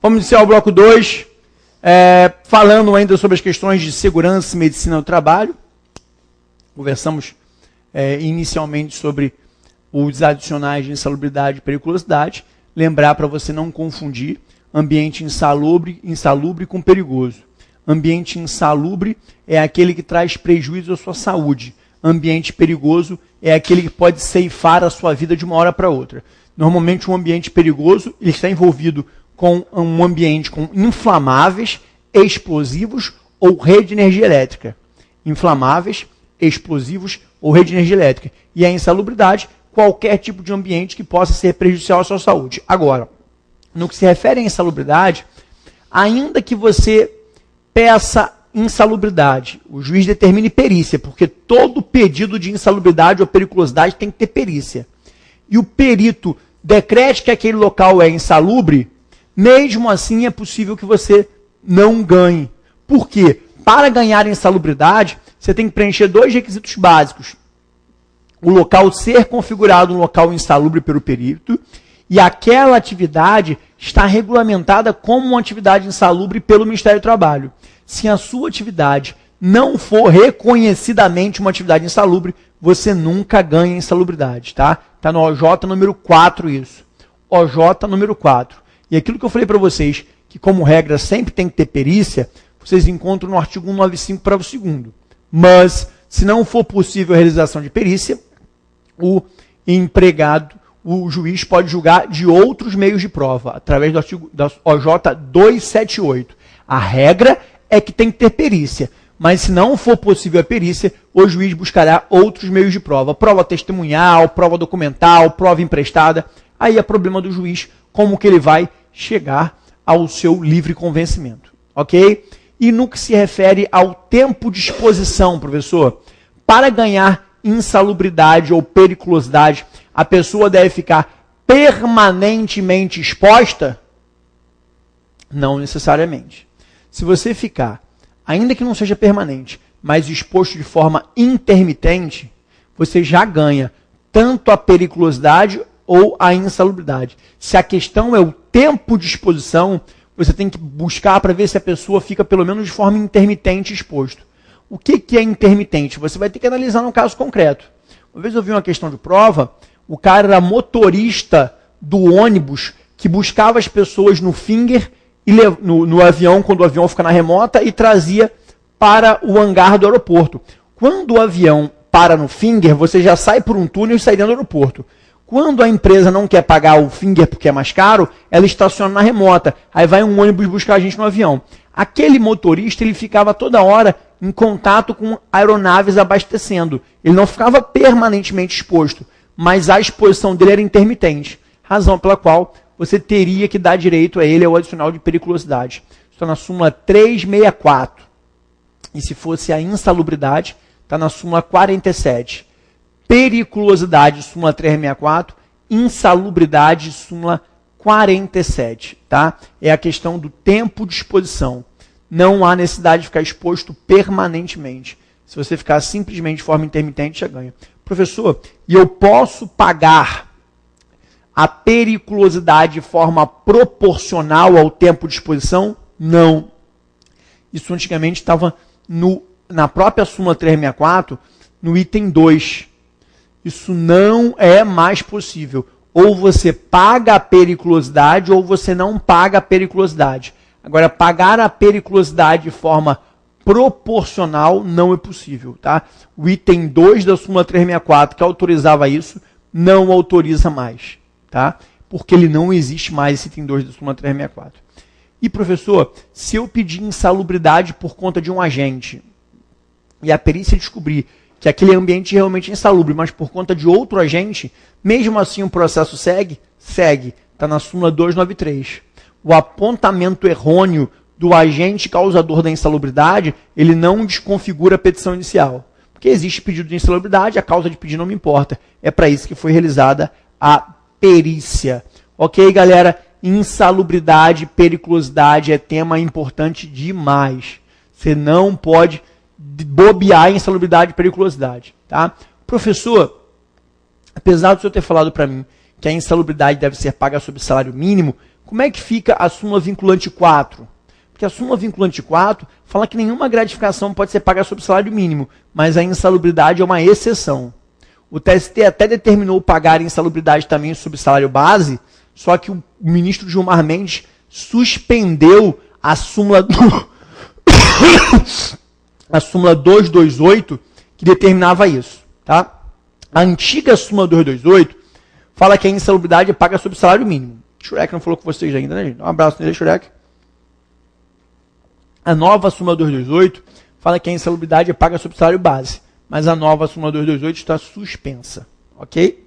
Vamos iniciar o bloco 2, falando ainda sobre as questões de segurança e medicina do trabalho. Conversamos inicialmente sobre os adicionais de insalubridade e periculosidade. Lembrar para você não confundir ambiente insalubre com perigoso. Ambiente insalubre é aquele que traz prejuízo à sua saúde. Ambiente perigoso é aquele que pode ceifar a sua vida de uma hora para outra. Normalmente um ambiente perigoso ele está envolvido com um ambiente com inflamáveis, explosivos ou rede de energia elétrica. Inflamáveis, explosivos ou rede de energia elétrica. E a insalubridade, qualquer tipo de ambiente que possa ser prejudicial à sua saúde. Agora, no que se refere à insalubridade, ainda que você peça insalubridade, o juiz determine perícia, porque todo pedido de insalubridade ou periculosidade tem que ter perícia. E o perito decrete que aquele local é insalubre, mesmo assim é possível que você não ganhe. Por quê? Para ganhar insalubridade, você tem que preencher dois requisitos básicos. O local ser configurado um local insalubre pelo perito e aquela atividade está regulamentada como uma atividade insalubre pelo Ministério do Trabalho. Se a sua atividade não for reconhecidamente uma atividade insalubre, você nunca ganha insalubridade, tá? Está no OJ número 4 isso. OJ número 4. E aquilo que eu falei para vocês, que como regra sempre tem que ter perícia, vocês encontram no artigo 195, parágrafo 2º. Mas, se não for possível a realização de perícia, o empregado, o juiz pode julgar de outros meios de prova, através do artigo da OJ 278. A regra é que tem que ter perícia, mas se não for possível a perícia, o juiz buscará outros meios de prova. Prova testemunhal, prova documental, prova emprestada. Aí é problema do juiz como que ele vai chegar ao seu livre convencimento, ok? E no que se refere ao tempo de exposição, professor, para ganhar insalubridade ou periculosidade, a pessoa deve ficar permanentemente exposta? Não necessariamente. Se você ficar, ainda que não seja permanente, mas exposto de forma intermitente, você já ganha tanto a periculosidade ou a insalubridade. Se a questão é o tempo de exposição, você tem que buscar para ver se a pessoa fica pelo menos de forma intermitente exposto. O que é intermitente? Você vai ter que analisar no caso concreto. Uma vez eu vi uma questão de prova, o cara era motorista do ônibus que buscava as pessoas no finger, e no avião, quando o avião fica na remota, e trazia para o hangar do aeroporto. Quando o avião para no finger, você já sai por um túnel e sai dentro do aeroporto. Quando a empresa não quer pagar o finger porque é mais caro, ela estaciona na remota. Aí vai um ônibus buscar a gente no avião. Aquele motorista, ele ficava toda hora em contato com aeronaves abastecendo. Ele não ficava permanentemente exposto, mas a exposição dele era intermitente. Razão pela qual você teria que dar direito a ele ao adicional de periculosidade. Está na súmula 364. E se fosse a insalubridade, está na súmula 47. Periculosidade, súmula 364, insalubridade, súmula 47, tá? É a questão do tempo de exposição. Não há necessidade de ficar exposto permanentemente. Se você ficar simplesmente de forma intermitente, já ganha. Professor, e eu posso pagar a periculosidade de forma proporcional ao tempo de exposição? Não. Isso antigamente estava na própria súmula 364, no item 2. Isso não é mais possível. Ou você paga a periculosidade ou você não paga a periculosidade. Agora, pagar a periculosidade de forma proporcional não é possível. Tá? O item 2 da súmula 364, que autorizava isso, não autoriza mais. Tá? Porque ele não existe mais, esse item 2 da súmula 364. E, professor, se eu pedir insalubridade por conta de um agente e a perícia descobrir que aquele ambiente realmente é insalubre, mas por conta de outro agente, mesmo assim o processo segue? Segue. Está na súmula 293. O apontamento errôneo do agente causador da insalubridade, ele não desconfigura a petição inicial. Porque existe pedido de insalubridade, a causa de pedido não me importa. É para isso que foi realizada a perícia. Ok, galera? Insalubridade, periculosidade é tema importante demais. Você não pode bobear em insalubridade e periculosidade. Tá? Professor, apesar do senhor ter falado para mim que a insalubridade deve ser paga sob salário mínimo, Como é que fica a súmula vinculante 4? Porque a súmula vinculante 4 fala que nenhuma gratificação pode ser paga sobre salário mínimo, mas a insalubridade é uma exceção. O TST até determinou pagar insalubridade também sobre salário base, só que o ministro Gilmar Mendes suspendeu a súmula a súmula 228, que determinava isso. Tá? A antiga súmula 228 fala que a insalubridade é paga sobre salário mínimo. Shurek não falou com vocês ainda, né, gente? Um abraço nele, Shurek. A nova súmula 228 fala que a insalubridade é paga sobre salário base, mas a nova súmula 228 está suspensa, ok?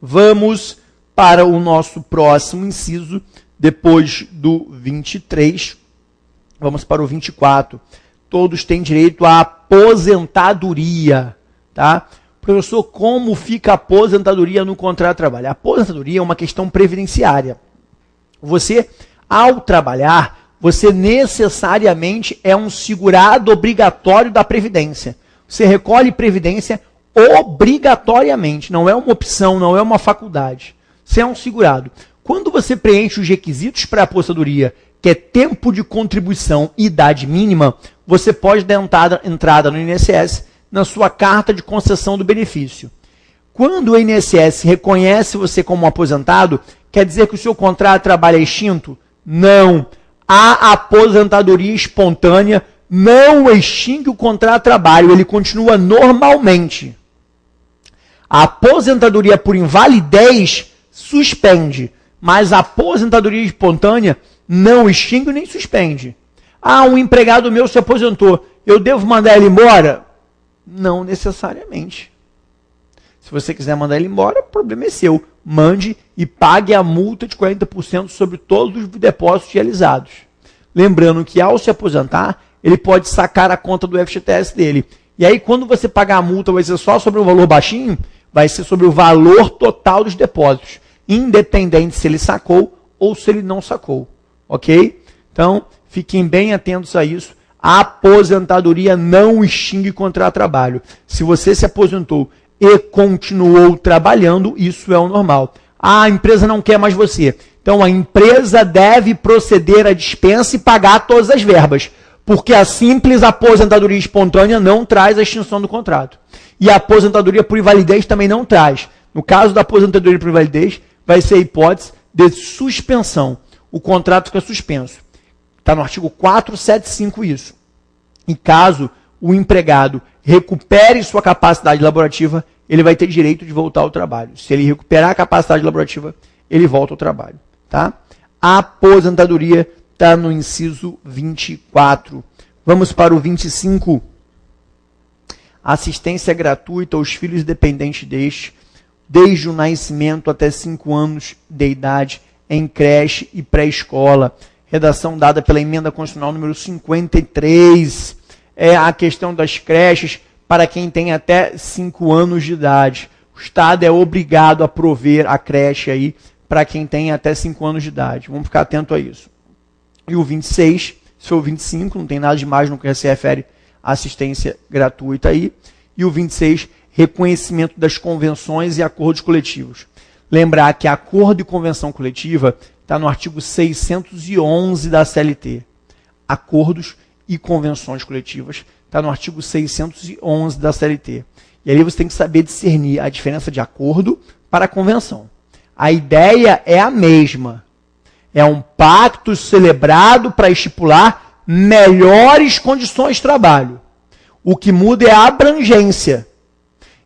Vamos para o nosso próximo inciso, depois do 23, vamos para o 24. Todos têm direito à aposentadoria, tá? Professor, como fica a aposentadoria no contrato de trabalho? A aposentadoria é uma questão previdenciária. Você, ao trabalhar, você necessariamente é um segurado obrigatório da Previdência. Você recolhe Previdência obrigatoriamente, não é uma opção, não é uma faculdade. Você é um segurado. Quando você preenche os requisitos para a aposentadoria, que é tempo de contribuição e idade mínima, você pode dar entrada no INSS na sua carta de concessão do benefício. Quando o INSS reconhece você como aposentado, quer dizer que o seu contrato de trabalho é extinto? Não. A aposentadoria espontânea não extingue o contrato de trabalho, ele continua normalmente. A aposentadoria por invalidez suspende, mas a aposentadoria espontânea não extingue nem suspende. Ah, um empregado meu se aposentou, eu devo mandar ele embora? Não necessariamente. Se você quiser mandar ele embora, o problema é seu. Mande e pague a multa de 40% sobre todos os depósitos realizados. Lembrando que ao se aposentar, ele pode sacar a conta do FGTS dele. E aí, quando você pagar a multa, vai ser só sobre o valor baixinho? Vai ser sobre o valor total dos depósitos, independente se ele sacou ou se ele não sacou. Ok? Então, fiquem bem atentos a isso. A aposentadoria não extingue contrato de trabalho. Se você se aposentou e continuou trabalhando, isso é o normal. Ah, a empresa não quer mais você. Então, a empresa deve proceder à dispensa e pagar todas as verbas, porque a simples aposentadoria espontânea não traz a extinção do contrato. E a aposentadoria por invalidez também não traz. No caso da aposentadoria por invalidez, vai ser a hipótese de suspensão. O contrato fica suspenso. Está no artigo 475 isso. E caso o empregado recupere sua capacidade laborativa, ele vai ter direito de voltar ao trabalho. Se ele recuperar a capacidade laborativa, ele volta ao trabalho. Tá? A aposentadoria está no inciso 24. Vamos para o 25. Assistência gratuita aos filhos dependentes desde o nascimento até 5 anos de idade, em creche e pré-escola. Redação dada pela emenda constitucional número 53. É a questão das creches para quem tem até 5 anos de idade. O Estado é obrigado a prover a creche aí para quem tem até 5 anos de idade. Vamos ficar atento a isso. E o 26, se for o 25, não tem nada de mais no que se refere à assistência gratuita aí. E o 26, reconhecimento das convenções e acordos coletivos. Lembrar que acordo e convenção coletiva está no artigo 611 da CLT. Acordos e convenções coletivas está no artigo 611 da CLT. E ali você tem que saber discernir a diferença de acordo para a convenção. A ideia é a mesma. É um pacto celebrado para estipular melhores condições de trabalho. O que muda é a abrangência.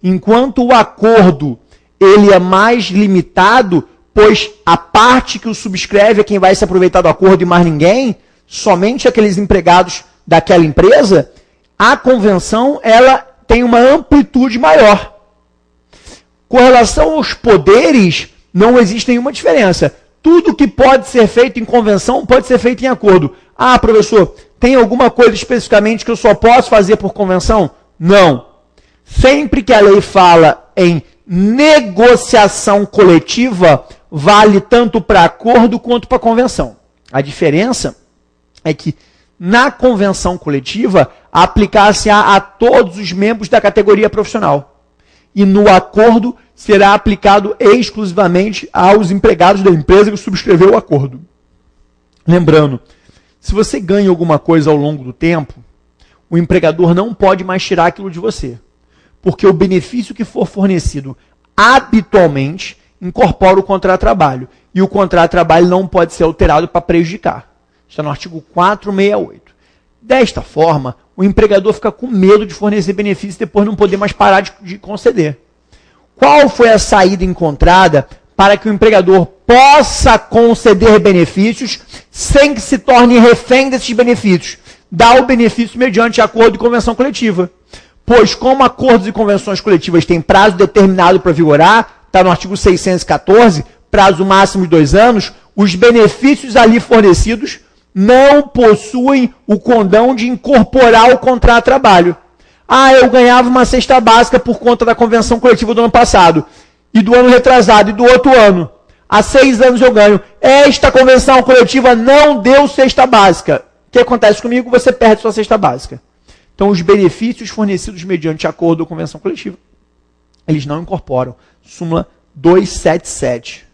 Enquanto o acordo ele é mais limitado, pois a parte que o subscreve é quem vai se aproveitar do acordo e mais ninguém, somente aqueles empregados daquela empresa, a convenção ela tem uma amplitude maior. Com relação aos poderes, não existe nenhuma diferença. Tudo que pode ser feito em convenção pode ser feito em acordo. Ah, professor, tem alguma coisa especificamente que eu só posso fazer por convenção? Não. Sempre que a lei fala em negociação coletiva, vale tanto para acordo quanto para convenção. A diferença é que na convenção coletiva, aplicar-se a todos os membros da categoria profissional. E no acordo, será aplicado exclusivamente aos empregados da empresa que subscreveu o acordo. Lembrando, se você ganha alguma coisa ao longo do tempo, o empregador não pode mais tirar aquilo de você, porque o benefício que for fornecido habitualmente incorpora o contrato de trabalho, e o contrato de trabalho não pode ser alterado para prejudicar. Está no artigo 468. Desta forma, o empregador fica com medo de fornecer benefícios e depois não poder mais parar de conceder. Qual foi a saída encontrada para que o empregador possa conceder benefícios sem que se torne refém desses benefícios? Dá o benefício mediante acordo e convenção coletiva. Pois, como acordos e convenções coletivas têm prazo determinado para vigorar, está no artigo 614, prazo máximo de 2 anos, os benefícios ali fornecidos não possuem o condão de incorporar o contrato de trabalho. Ah, eu ganhava uma cesta básica por conta da convenção coletiva do ano passado, e do ano retrasado, e do outro ano. Há 6 anos eu ganho. Esta convenção coletiva não deu cesta básica. O que acontece comigo? Você perde sua cesta básica. Então, os benefícios fornecidos mediante acordo ou convenção coletiva, eles não incorporam. Súmula 277.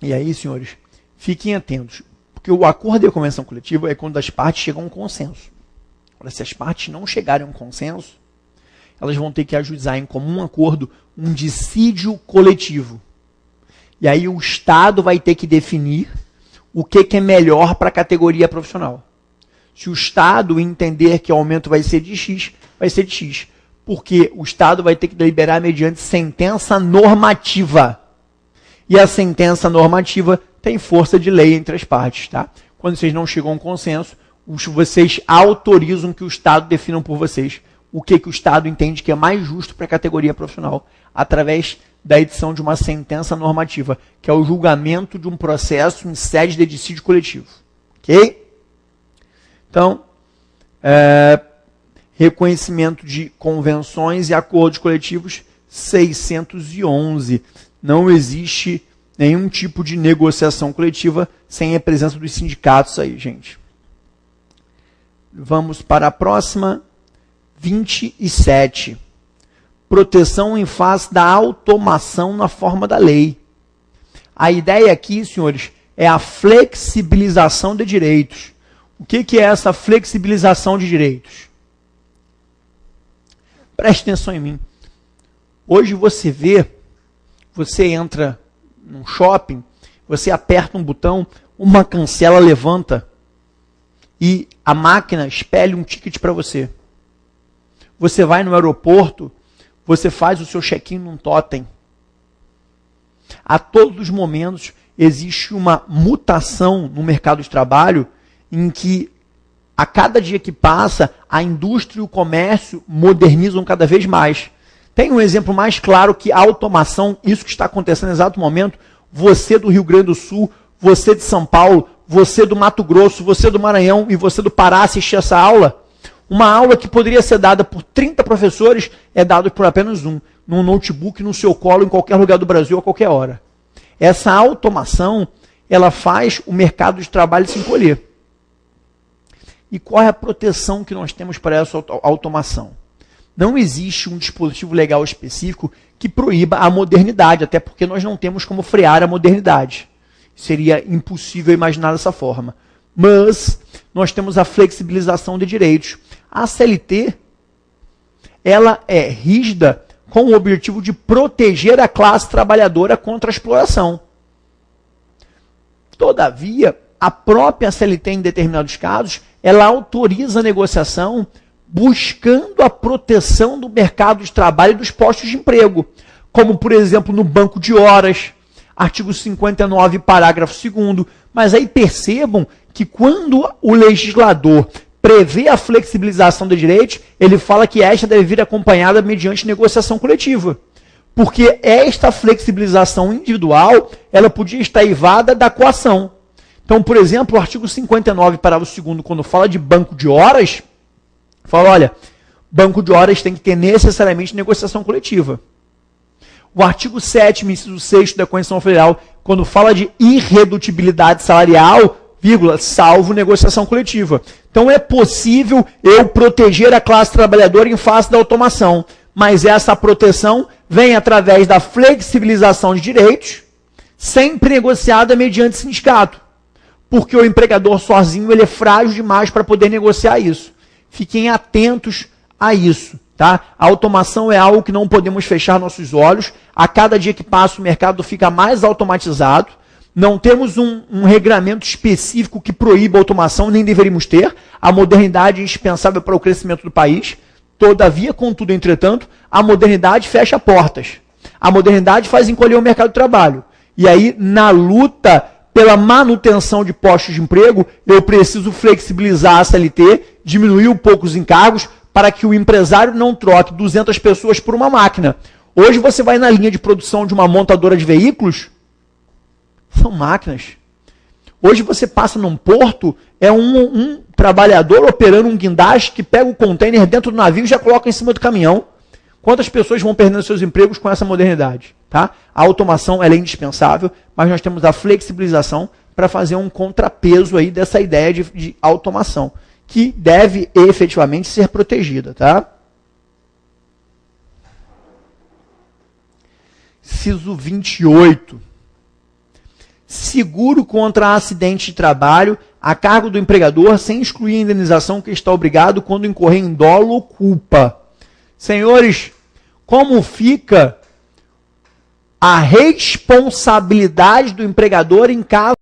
E aí, senhores, fiquem atentos, porque o acordo e a convenção coletiva é quando as partes chegam a um consenso. Agora, se as partes não chegarem a um consenso, elas vão ter que ajuizar em comum acordo um dissídio coletivo. E aí o Estado vai ter que definir o que é melhor para a categoria profissional. Se o Estado entender que o aumento vai ser de X, vai ser de X. Porque o Estado vai ter que deliberar mediante sentença normativa. E a sentença normativa tem força de lei entre as partes. Tá? Quando vocês não chegam a um consenso, vocês autorizam que o Estado defina por vocês o que o Estado entende que é mais justo para a categoria profissional, através da edição de uma sentença normativa, que é o julgamento de um processo em sede de dissídio coletivo. Ok? Então, reconhecimento de convenções e acordos coletivos, 611. Não existe nenhum tipo de negociação coletiva sem a presença dos sindicatos aí, gente. Vamos para a próxima, 27. Proteção em face da automação na forma da lei. A ideia aqui, senhores, é a flexibilização de direitos. O que é essa flexibilização de direitos? Preste atenção em mim. Hoje você entra num shopping, você aperta um botão, uma cancela levanta e a máquina espelha um ticket para você. Você vai no aeroporto, você faz o seu check-in num totem. A todos os momentos existe uma mutação no mercado de trabalho em que, a cada dia que passa, a indústria e o comércio modernizam cada vez mais. Tem um exemplo mais claro que a automação, isso que está acontecendo no exato momento, você do Rio Grande do Sul, você de São Paulo, você do Mato Grosso, você do Maranhão e você do Pará assistir essa aula. Uma aula que poderia ser dada por 30 professores é dada por apenas um, num notebook, no seu colo, em qualquer lugar do Brasil, a qualquer hora. Essa automação, ela faz o mercado de trabalho se encolher. E qual é a proteção que nós temos para essa automação? Não existe um dispositivo legal específico que proíba a modernidade, até porque nós não temos como frear a modernidade. Seria impossível imaginar dessa forma. Mas nós temos a flexibilização de direitos. A CLT, ela é rígida com o objetivo de proteger a classe trabalhadora contra a exploração. Todavia, a própria CLT, em determinados casos, ela autoriza a negociação buscando a proteção do mercado de trabalho e dos postos de emprego, como, por exemplo, no banco de horas, artigo 59, parágrafo 2º. Mas aí percebam que quando o legislador prevê a flexibilização de direitos, ele fala que esta deve vir acompanhada mediante negociação coletiva. Porque esta flexibilização individual, ela podia estar eivada da coação. Então, por exemplo, o artigo 59, parágrafo 2º, quando fala de banco de horas, fala, olha, banco de horas tem que ter necessariamente negociação coletiva. O artigo 7º, inciso 6º da Constituição Federal, quando fala de irredutibilidade salarial, salvo negociação coletiva. Então é possível eu proteger a classe trabalhadora em face da automação, mas essa proteção vem através da flexibilização de direitos, sempre negociada mediante sindicato, porque o empregador sozinho ele é frágil demais para poder negociar isso. Fiquem atentos a isso. Tá? A automação é algo que não podemos fechar nossos olhos. A cada dia que passa o mercado fica mais automatizado. Não temos um regramento específico que proíba a automação, nem deveríamos ter. A modernidade é indispensável para o crescimento do país. Todavia, contudo, entretanto, a modernidade fecha portas. A modernidade faz encolher o mercado de trabalho. E aí, na luta pela manutenção de postos de emprego, eu preciso flexibilizar a CLT, diminuir um pouco os encargos, para que o empresário não troque 200 pessoas por uma máquina. Hoje você vai na linha de produção de uma montadora de veículos, são máquinas. Hoje você passa num porto, é um trabalhador operando um guindaste que pega o container dentro do navio e já coloca em cima do caminhão. Quantas pessoas vão perdendo seus empregos com essa modernidade? Tá? A automação ela é indispensável, mas nós temos a flexibilização para fazer um contrapeso aí dessa ideia de automação, que deve efetivamente ser protegida, tá? Inciso 28. Seguro contra acidente de trabalho a cargo do empregador sem excluir a indenização que está obrigado quando incorrer em dolo ou culpa. Senhores, como fica a responsabilidade do empregador em caso